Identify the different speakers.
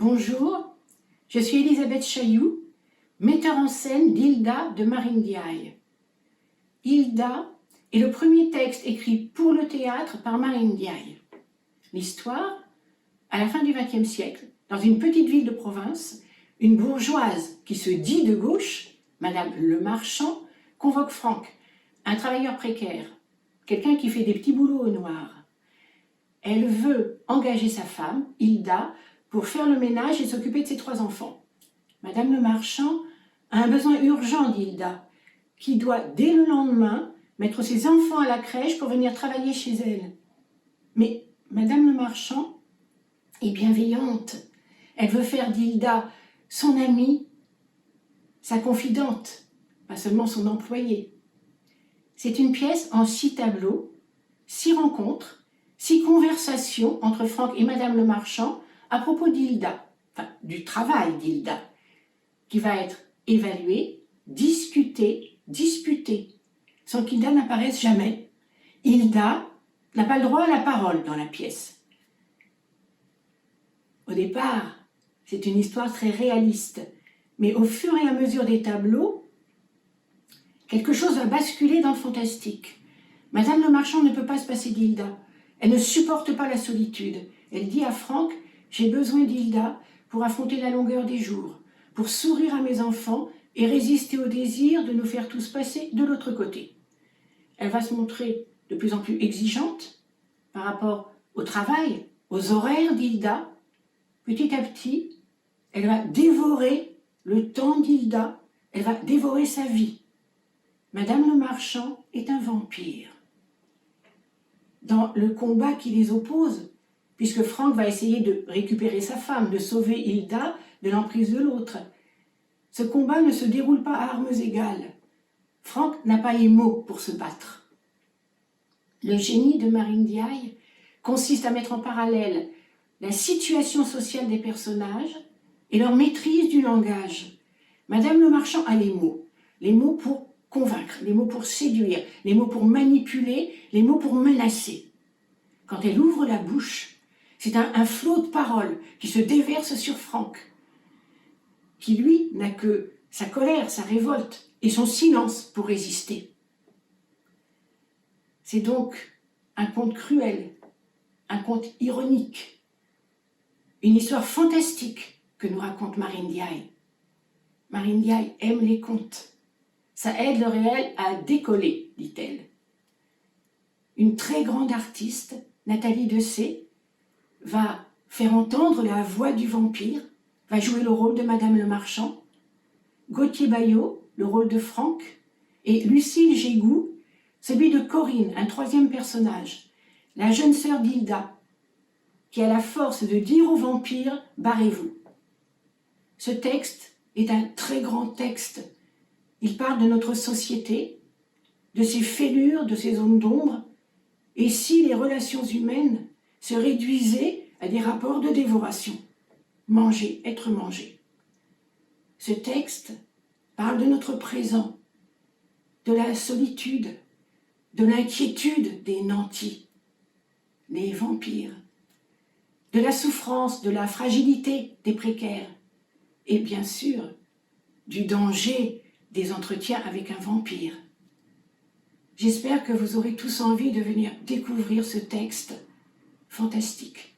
Speaker 1: Bonjour, je suis Elisabeth Chailloux, metteur en scène d'Hilda de Marine Ndiaye. Hilda est le premier texte écrit pour le théâtre par Marine Ndiaye. L'histoire, à la fin du XXe siècle, dans une petite ville de province, une bourgeoise qui se dit de gauche, Madame Le Marchand, convoque Franck, un travailleur précaire, quelqu'un qui fait des petits boulots au noir. Elle veut engager sa femme, Hilda, pour faire le ménage et s'occuper de ses 3 enfants. Madame Le Marchand a un besoin urgent d'Hilda, qui doit dès le lendemain mettre ses enfants à la crèche pour venir travailler chez elle. Mais Madame Le Marchand est bienveillante. Elle veut faire d'Hilda son amie, sa confidente, pas seulement son employée. C'est une pièce en 6 tableaux, 6 rencontres, 6 conversations entre Franck et Madame Le Marchand à propos d'Hilda, enfin du travail d'Hilda, qui va être évalué, discuté, disputé, sans qu'Hilda n'apparaisse jamais. Hilda n'a pas le droit à la parole dans la pièce. Au départ, c'est une histoire très réaliste, mais au fur et à mesure des tableaux, quelque chose va basculer dans le fantastique. Madame Le Marchand ne peut pas se passer d'Hilda. Elle ne supporte pas la solitude. Elle dit à Franck: j'ai besoin d'Hilda pour affronter la longueur des jours, pour sourire à mes enfants et résister au désir de nous faire tous passer de l'autre côté. Elle va se montrer de plus en plus exigeante par rapport au travail, aux horaires d'Hilda. Petit à petit, elle va dévorer le temps d'Hilda, elle va dévorer sa vie. Madame Le Marchand est un vampire. Dans le combat qui les oppose, puisque Franck va essayer de récupérer sa femme, de sauver Hilda de l'emprise de l'autre. Ce combat ne se déroule pas à armes égales. Franck n'a pas les mots pour se battre. Le génie de Marine Ndiaye consiste à mettre en parallèle la situation sociale des personnages et leur maîtrise du langage. Madame Le Marchand a les mots pour convaincre, les mots pour séduire, les mots pour manipuler, les mots pour menacer. Quand elle ouvre la bouche, c'est un flot de paroles qui se déverse sur Franck, qui lui n'a que sa colère, sa révolte et son silence pour résister. C'est donc un conte cruel, un conte ironique, une histoire fantastique que nous raconte Marine Ndiaye. Marine Ndiaye aime les contes. Ça aide le réel à décoller, dit-elle. Une très grande artiste, Nathalie Dessay, va faire entendre la voix du vampire, va jouer le rôle de Madame Le Marchand, Gauthier Bayot, le rôle de Franck, et Lucille Gégou, celui de Corinne, un 3e personnage, la jeune sœur d'Hilda, qui a la force de dire au vampire « barrez-vous ». Ce texte est un très grand texte. Il parle de notre société, de ses fêlures, de ses zones d'ombre, et si les relations humaines se réduisaient à des rapports de dévoration. Manger, être mangé. Ce texte parle de notre présent, de la solitude, de l'inquiétude des nantis, les vampires, de la souffrance, de la fragilité des précaires, et bien sûr, du danger des entretiens avec un vampire. J'espère que vous aurez tous envie de venir découvrir ce texte fantastique.